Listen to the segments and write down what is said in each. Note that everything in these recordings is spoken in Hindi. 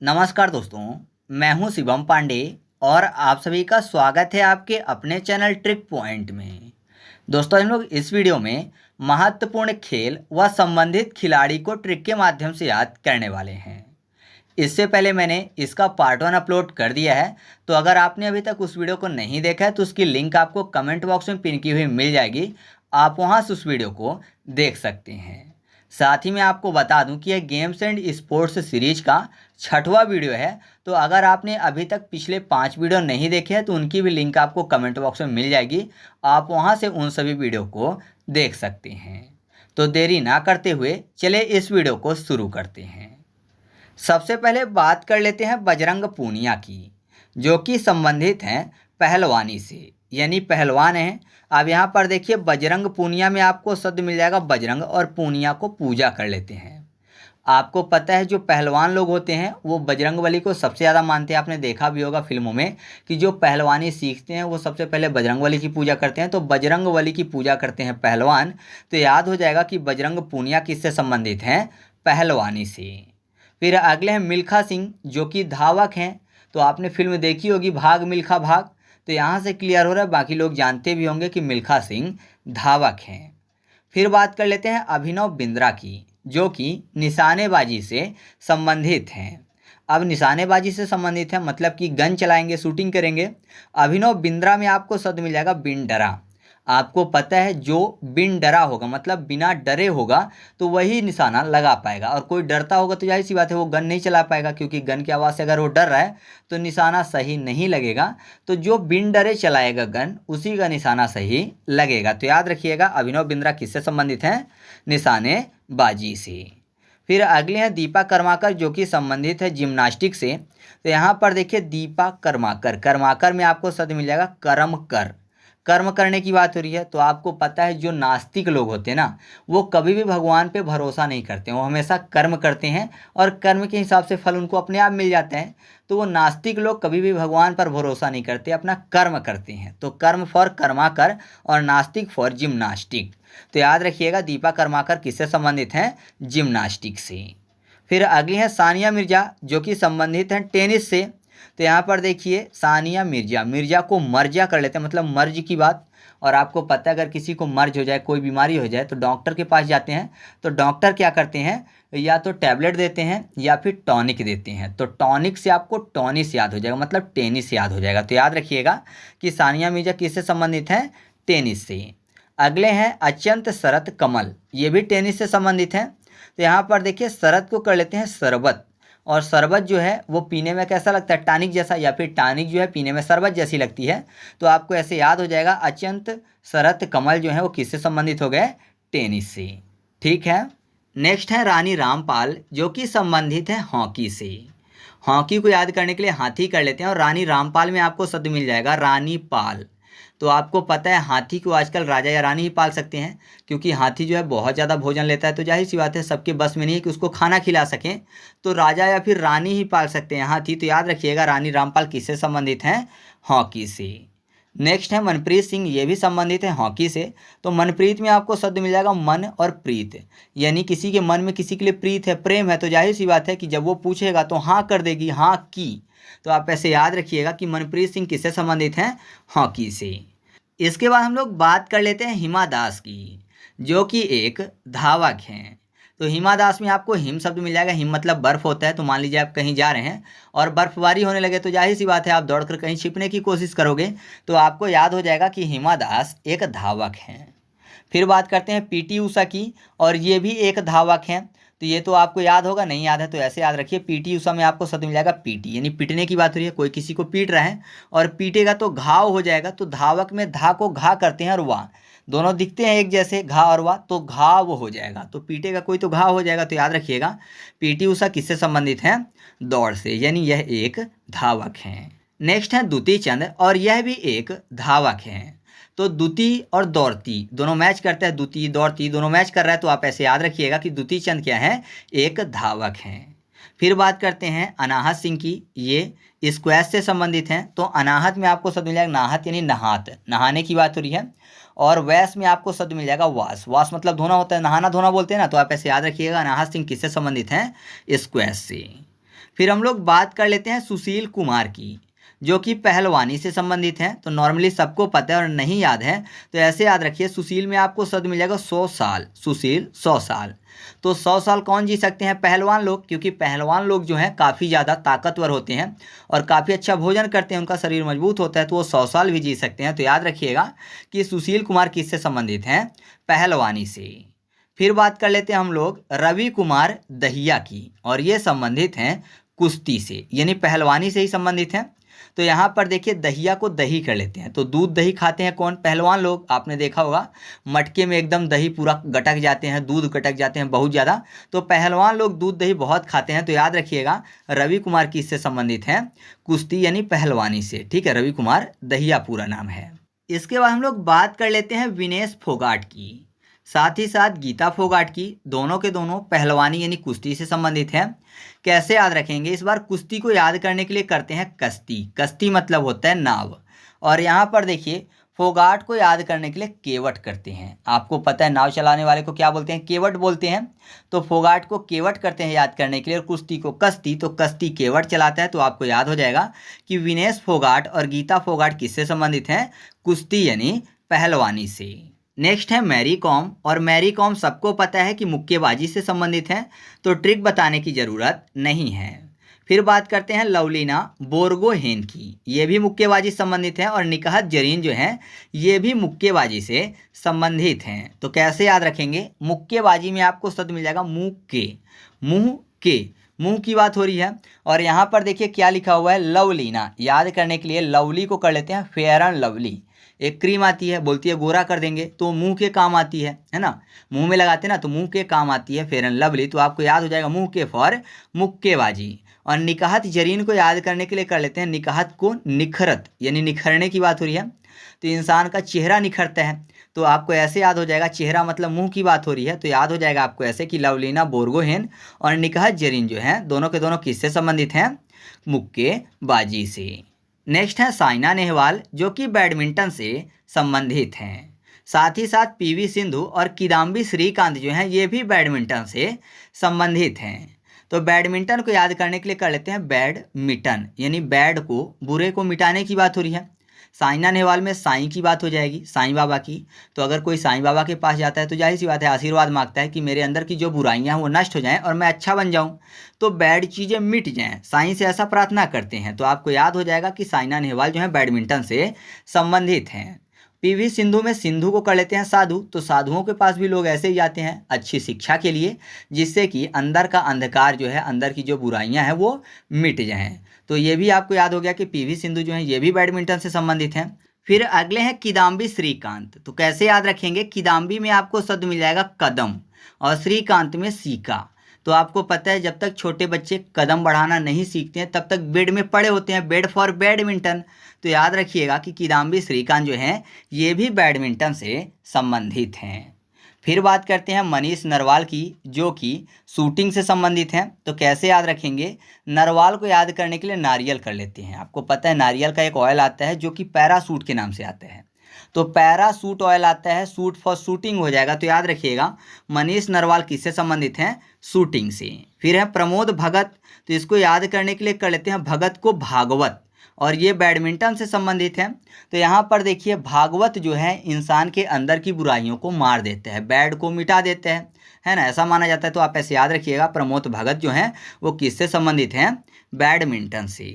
नमस्कार दोस्तों, मैं हूं शिवम पांडे और आप सभी का स्वागत है आपके अपने चैनल ट्रिक पॉइंट में। दोस्तों, हम लोग इस वीडियो में महत्वपूर्ण खेल व संबंधित खिलाड़ी को ट्रिक के माध्यम से याद करने वाले हैं। इससे पहले मैंने इसका पार्ट 1 अपलोड कर दिया है, तो अगर आपने अभी तक उस वीडियो को नहीं देखा है तो उसकी लिंक आपको कमेंट बॉक्स में पिन की हुई मिल जाएगी। आप वहां से उस वीडियो को देख सकते हैं। साथ ही मैं आपको बता दूं कि यह गेम्स एंड स्पोर्ट्स सीरीज का 6वां वीडियो है, तो अगर आपने अभी तक पिछले 5 वीडियो नहीं देखे हैं तो उनकी भी लिंक आपको कमेंट बॉक्स में मिल जाएगी। आप वहां से उन सभी वीडियो को देख सकते हैं। तो देरी ना करते हुए चले इस वीडियो को शुरू करते हैं। सबसे पहले बात कर लेते हैं बजरंग पूनिया की, जो कि संबंधित हैं पहलवानी से, यानी पहलवान हैं। अब यहाँ पर देखिए, बजरंग पूनिया में आपको शब्द मिल जाएगा बजरंग, और पूनिया को पूजा कर लेते हैं। आपको पता है जो पहलवान लोग होते हैं वो बजरंगबली को सबसे ज़्यादा मानते हैं। आपने देखा भी होगा फिल्मों में कि जो पहलवानी सीखते हैं वो सबसे पहले बजरंगबली की पूजा करते हैं। तो बजरंगबली की पूजा करते हैं पहलवान, तो याद हो जाएगा कि बजरंग पूनिया किससे संबंधित हैं? पहलवानी से। फिर अगले हैं मिल्खा सिंह, जो कि धावक हैं। तो आपने फिल्म देखी होगी भाग मिल्खा भाग, तो यहाँ से क्लियर हो रहा है, बाकी लोग जानते भी होंगे कि मिल्खा सिंह धावक हैं। फिर बात कर लेते हैं अभिनव बिंद्रा की, जो कि निशानेबाजी से संबंधित हैं। अब निशानेबाजी से संबंधित है मतलब कि गन चलाएंगे, शूटिंग करेंगे। अभिनव बिंद्रा में आपको शब्द मिल जाएगा बिन डरा। आपको पता है जो बिन डरा होगा मतलब बिना डरे होगा तो वही निशाना लगा पाएगा, और कोई डरता होगा तो जाहिर सी बात है वो गन नहीं चला पाएगा, क्योंकि गन की आवाज़ से अगर वो डर रहा है तो निशाना सही नहीं लगेगा। तो जो बिन डरे चलाएगा गन उसी का निशाना सही लगेगा। तो याद रखिएगा अभिनव बिंद्रा किससे संबंधित हैं? निशानेबाजी से। फिर अगले हैं दीपा कर्माकर, जो कि संबंधित है जिम्नास्टिक से। तो यहाँ पर देखिए दीपा कर्माकर, कर्माकर में आपको शब्द मिल जाएगा कर्म कर। कर्म करने की बात हो रही है। तो आपको पता है जो नास्तिक लोग होते हैं ना, वो कभी भी भगवान पे भरोसा नहीं करते, वो हमेशा कर्म करते हैं और कर्म के हिसाब से फल उनको अपने आप मिल जाते हैं। तो वो नास्तिक लोग कभी भी भगवान पर भरोसा नहीं करते, अपना कर्म करते हैं। तो कर्म फॉर कर्माकर और नास्तिक फॉर जिम्नास्टिक। तो याद रखिएगा दीपा कर्माकर किससे संबंधित हैं? जिम्नास्टिक से। फिर अगली है सानिया मिर्जा, जो कि संबंधित हैं टेनिस से। तो यहाँ पर देखिए सानिया मिर्जा, मिर्जा को मर्जा कर लेते हैं मतलब मर्ज की बात। और आपको पता है अगर किसी को मर्ज हो जाए, कोई बीमारी हो जाए, तो डॉक्टर के पास जाते हैं। तो डॉक्टर क्या करते हैं? या तो टैबलेट देते हैं या फिर टॉनिक देते हैं। तो टॉनिक से आपको टॉनिस याद हो जाएगा मतलब टेनिस याद हो जाएगा। तो याद रखिएगा कि सानिया मिर्जा किससे संबंधित हैं? टेनिस से। अगले हैं अत्यंत शरत कमल, ये भी टेनिस से संबंधित हैं। तो यहाँ पर देखिए शरत को कर लेते हैं शरबत, और शरबत जो है वो पीने में कैसा लगता है? टॉनिक जैसा, या फिर टॉनिक जो है पीने में शरबत जैसी लगती है। तो आपको ऐसे याद हो जाएगा अत्यंत शरत कमल जो है वो किससे संबंधित हो गए? टेनिस से। ठीक है। नेक्स्ट है रानी रामपाल, जो कि संबंधित है हॉकी से। हॉकी को याद करने के लिए हाथी कर लेते हैं, और रानी रामपाल में आपको शब्द मिल जाएगा रानी पाल। तो आपको पता है हाथी को आजकल राजा या रानी ही पाल सकते हैं, क्योंकि हाथी जो है बहुत ज़्यादा भोजन लेता है। तो जाहिर सी बात है सबके बस में नहीं है कि उसको खाना खिला सकें, तो राजा या फिर रानी ही पाल सकते हैं हाथी। तो याद रखिएगा रानी रामपाल किससे संबंधित हैं? हॉकी से। नेक्स्ट है मनप्रीत सिंह, ये भी संबंधित है हॉकी से। तो मनप्रीत में आपको शब्द मिल जाएगा मन और प्रीत, यानी किसी के मन में किसी के लिए प्रीत है, प्रेम है, तो जाहिर सी बात है कि जब वो पूछेगा तो हाँ कर देगी, हाँ की। तो आप ऐसे याद रखिएगा कि मनप्रीत सिंह किससे संबंधित हैं? हॉकी से। इसके बाद हम लोग बात कर लेते हैं हिमा दास की, जो कि एक धावक हैं। तो हिमा दास में आपको हिम शब्द मिल जाएगा। हिम मतलब बर्फ़ होता है। तो मान लीजिए आप कहीं जा रहे हैं और बर्फबारी होने लगे, तो जाहिर सी बात है आप दौड़कर कहीं छिपने की कोशिश करोगे, तो आपको याद हो जाएगा कि हिमा दास एक धावक हैं। फिर बात करते हैं पीटी उषा की, और ये भी एक धावक हैं। तो ये तो आपको याद होगा, नहीं याद है तो ऐसे याद रखिए। पीटी उषा में आपको शब्द मिल जाएगा पीटी, यानी पीटने की बात हो रही है, कोई किसी को पीट रहा है और पीटेगा तो घाव हो जाएगा। तो धावक में धा को घा करते हैं और वाह, दोनों दिखते हैं एक जैसे, घा और वाह, तो घाव हो जाएगा। तो पीटेगा कोई तो घाव हो जाएगा। तो याद रखिएगा पीटी उषा किससे संबंधित हैं? दौड़ से, यानी यह एक धावक हैं। नेक्स्ट है दुती चंद, और यह भी एक धावक हैं। तो दुती और दौड़ती दोनों मैच करते हैं, दुती दौड़ती दोनों मैच कर रहा है। तो आप ऐसे याद रखिएगा कि दुती चंद क्या है? एक धावक हैं। फिर बात करते हैं अनाहत सिंह की, ये स्क्वैश से संबंधित हैं। तो अनाहत में आपको शब्द मिल जाएगा नाहत, यानी नहात, नहाने की बात हो रही है। और वैस में आपको शब्द मिल जाएगा वास, वास मतलब धोना होता है, नहाना धोना बोलते हैं ना। तो आप ऐसे याद रखिएगा अनाहत सिंह किससे संबंधित हैं? स्क्वैश से। फिर हम लोग बात कर लेते हैं सुशील कुमार की, जो कि पहलवानी से संबंधित हैं। तो नॉर्मली सबको पता है और नहीं याद है तो ऐसे याद रखिए, सुशील में आपको शब्द मिल जाएगा 100 साल, सुशील 100 साल। तो 100 साल कौन जी सकते हैं? पहलवान लोग, क्योंकि पहलवान लोग जो हैं काफ़ी ज़्यादा ताकतवर होते हैं और काफ़ी अच्छा भोजन करते हैं, उनका शरीर मजबूत होता है, तो वो 100 साल भी जी सकते हैं। तो याद रखिएगा कि सुशील कुमार किससे संबंधित हैं? पहलवानी से। फिर बात कर लेते हैं हम लोग रवि कुमार दहिया की, और ये संबंधित हैं कुश्ती से, यानी पहलवानी से ही संबंधित हैं। तो यहाँ पर देखिए दहिया को दही कर लेते हैं। तो दूध दही खाते हैं कौन? पहलवान लोग। आपने देखा होगा मटके में एकदम दही पूरा गटक जाते हैं, दूध गटक जाते हैं बहुत ज़्यादा। तो पहलवान लोग दूध दही बहुत खाते हैं। तो याद रखिएगा रवि कुमार किससे संबंधित हैं? कुश्ती यानी पहलवानी से। ठीक है, रवि कुमार दहिया पूरा नाम है। इसके बाद हम लोग बात कर लेते हैं विनेश फोगाट की, साथ ही साथ गीता फोगाट की। दोनों के दोनों पहलवानी यानी कुश्ती से संबंधित हैं। कैसे याद रखेंगे? इस बार कुश्ती को याद करने के लिए करते हैं कश्ती। कश्ती मतलब होता है नाव। और यहाँ पर देखिए फोगाट को याद करने के लिए केवट करते हैं। आपको पता है नाव चलाने वाले को क्या बोलते हैं? केवट बोलते हैं। तो फोगाट को केवट करते हैं याद करने के लिए, और कुश्ती को कश्ती। तो कश्ती केवट चलाता है। तो आपको याद हो जाएगा कि विनेश फोगाट और गीता फोगाट किससे संबंधित हैं? कुश्ती यानी पहलवानी से। नेक्स्ट है मैरी कॉम, और मैरी कॉम सबको पता है कि मुक्केबाजी से संबंधित हैं, तो ट्रिक बताने की ज़रूरत नहीं है। फिर बात करते हैं लवलीना बोरगोहेन की, ये भी मुक्केबाजी से संबंधित हैं। और निकहत जरीन जो हैं ये भी मुक्केबाजी से संबंधित हैं। तो कैसे याद रखेंगे? मुक्केबाजी में आपको शब्द मिल जाएगा मुँह के, मुँह के, मुंह की बात हो रही है। और यहाँ पर देखिए क्या लिखा हुआ है? लवलीना। याद करने के लिए लवली को कर लेते हैं फेयर एंड लवली। एक क्रीम आती है, बोलती है गोरा कर देंगे, तो मुंह के काम आती है ना, मुंह में लगाते हैं ना, तो मुंह के काम आती है फेयर एंड लवली। तो आपको याद हो जाएगा मुंह के फॉर मुक्केबाजी। और निकाहत जरीन को याद करने के लिए कर लेते हैं निकाहत को निखरत, यानी निखरने की बात हो रही है। तो इंसान का चेहरा निखरता है, तो आपको ऐसे याद हो जाएगा, चेहरा मतलब मुंह की बात हो रही है, तो याद हो जाएगा आपको ऐसे कि लवलीना बोरगोहेन और निकाहत जरीन जो हैं दोनों के दोनों किससे संबंधित हैं? मुक्केबाजी से। नेक्स्ट है साइना नेहवाल, जो कि बैडमिंटन से संबंधित हैं। साथ ही साथ पीवी सिंधु और किदाम्बी श्रीकांत जो हैं ये भी बैडमिंटन से संबंधित हैं। तो बैडमिंटन को याद करने के लिए कर लेते हैं बैडमिंटन, यानी बैड को, बुरे को मिटाने की बात हो रही है। साइना नेहवाल में साईं की बात हो जाएगी, साईं बाबा की। तो अगर कोई साईं बाबा के पास जाता है तो जाहिर सी बात है आशीर्वाद मांगता है कि मेरे अंदर की जो बुराइयां हैं वो नष्ट हो जाएं और मैं अच्छा बन जाऊं, तो बैड चीज़ें मिट जाएं। साईं से ऐसा प्रार्थना करते हैं। तो आपको याद हो जाएगा कि साइना नेहवाल जो है बैडमिंटन से संबंधित हैं। पीवी सिंधु में सिंधु को कर लेते हैं साधु। तो साधुओं के पास भी लोग ऐसे ही जाते हैं अच्छी शिक्षा के लिए, जिससे कि अंदर का अंधकार जो है, अंदर की जो बुराइयां हैं वो मिट जाएं। तो ये भी आपको याद हो गया कि पीवी सिंधु जो है ये भी बैडमिंटन से संबंधित हैं। फिर अगले हैं किदाम्बी श्रीकांत। तो कैसे याद रखेंगे? किदाम्बी में आपको शब्द मिल जाएगा कदम, और श्रीकांत में सीका। तो आपको पता है जब तक छोटे बच्चे कदम बढ़ाना नहीं सीखते हैं तब तक बेड में पड़े होते हैं, बेड फॉर बैडमिंटन। तो याद रखिएगा कि किदाम्बी श्रीकांत जो हैं ये भी बैडमिंटन से संबंधित हैं। फिर बात करते हैं मनीष नरवाल की, जो कि शूटिंग से संबंधित हैं। तो कैसे याद रखेंगे? नरवाल को याद करने के लिए नारियल कर लेते हैं। आपको पता है नारियल का एक ऑयल आता है जो कि पैराशूट के नाम से आता है, तो पैराशूट ऑयल आता है, सूट फॉर शूटिंग हो जाएगा। तो याद रखिएगा मनीष नरवाल किससे संबंधित हैं? शूटिंग से। फिर है प्रमोद भगत। तो इसको याद करने के लिए कर लेते हैं भगत को भागवत, और ये बैडमिंटन से संबंधित है। तो यहाँ पर देखिए भागवत जो है इंसान के अंदर की बुराइयों को मार देते हैं, बैड को मिटा देते हैं, है ना, ऐसा माना जाता है। तो आप ऐसे याद रखिएगा प्रमोद भगत जो हैं वो किससे संबंधित हैं? बैडमिंटन से।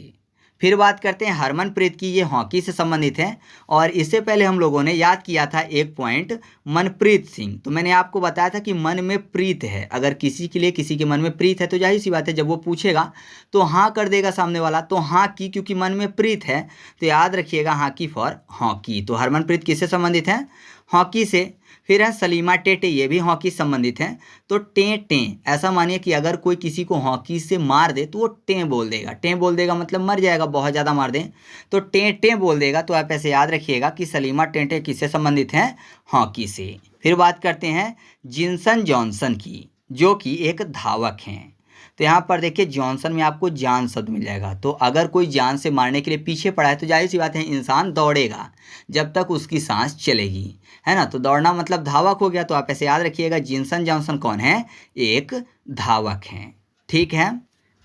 फिर बात करते हैं हरमनप्रीत की, ये हॉकी से संबंधित है। और इससे पहले हम लोगों ने याद किया था एक पॉइंट मनप्रीत सिंह। तो मैंने आपको बताया था कि मन में प्रीत है, अगर किसी के लिए किसी के मन में प्रीत है तो जाहिर सी बात है जब वो पूछेगा तो हाँ कर देगा सामने वाला। तो हाँ की, क्योंकि मन में प्रीत है तो याद रखिएगा हाँ की फॉर हॉकी। तो हरमनप्रीत किससे संबंधित हैं? हॉकी से। फिर है सलीमा टेटे, ये भी हॉकी से संबंधित हैं। तो टें टें, ऐसा मानिए कि अगर कोई किसी को हॉकी से मार दे तो वो टें बोल देगा। टें बोल देगा मतलब मर जाएगा, बहुत ज़्यादा मार दें तो टें टें बोल देगा। तो आप ऐसे याद रखिएगा कि सलीमा टेंटे किससे संबंधित हैं? हॉकी से। फिर बात करते हैं जिनसन जॉनसन की, जो कि एक धावक हैं। तो यहाँ पर देखिए जॉनसन में आपको जान शब्द मिल जाएगा। तो अगर कोई जान से मारने के लिए पीछे पड़ा है तो जाहिर सी बात है इंसान दौड़ेगा जब तक उसकी सांस चलेगी, है ना। तो दौड़ना मतलब धावक हो गया। तो आप ऐसे याद रखिएगा जिनसन जॉनसन कौन है? एक धावक हैं। ठीक है।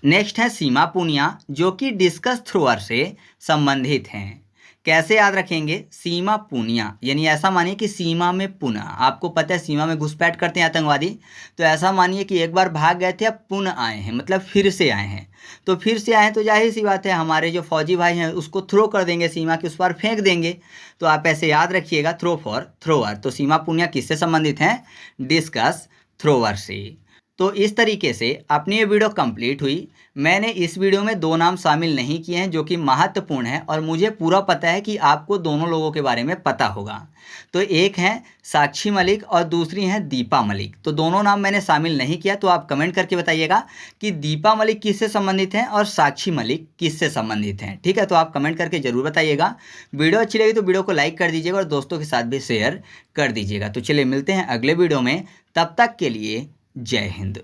नेक्स्ट है सीमा पूनिया, जो कि डिस्कस थ्रोअर से संबंधित हैं। कैसे याद रखेंगे? सीमा पूनिया यानी ऐसा मानिए कि सीमा में पुनः, आपको पता है सीमा में घुसपैठ करते हैं आतंकवादी, तो ऐसा मानिए कि एक बार भाग गए थे, अब पुनः आए हैं, मतलब फिर से आए हैं। तो फिर से आए हैं तो जाहिर सी बात है हमारे जो फौजी भाई हैं उसको थ्रो कर देंगे, सीमा के उस पार फेंक देंगे। तो आप ऐसे याद रखिएगा, थ्रो फॉर थ्रोअर। तो सीमा पूनिया किससे संबंधित हैं? डिस्कस थ्रोअर से। तो इस तरीके से अपनी ये वीडियो कंप्लीट हुई। मैंने इस वीडियो में 2 नाम शामिल नहीं किए हैं जो कि महत्वपूर्ण है, और मुझे पूरा पता है कि आपको दोनों लोगों के बारे में पता होगा। तो एक हैं साक्षी मलिक और दूसरी हैं दीपा मलिक। तो दोनों नाम मैंने शामिल नहीं किया, तो आप कमेंट करके बताइएगा कि दीपा मलिक किससे संबंधित हैं और साक्षी मलिक किससे संबंधित हैं। ठीक है, तो आप कमेंट करके ज़रूर बताइएगा। वीडियो अच्छी लगी तो वीडियो को लाइक कर दीजिएगा और दोस्तों के साथ भी शेयर कर दीजिएगा। तो चलिए मिलते हैं अगले वीडियो में, तब तक के लिए जय हिंद।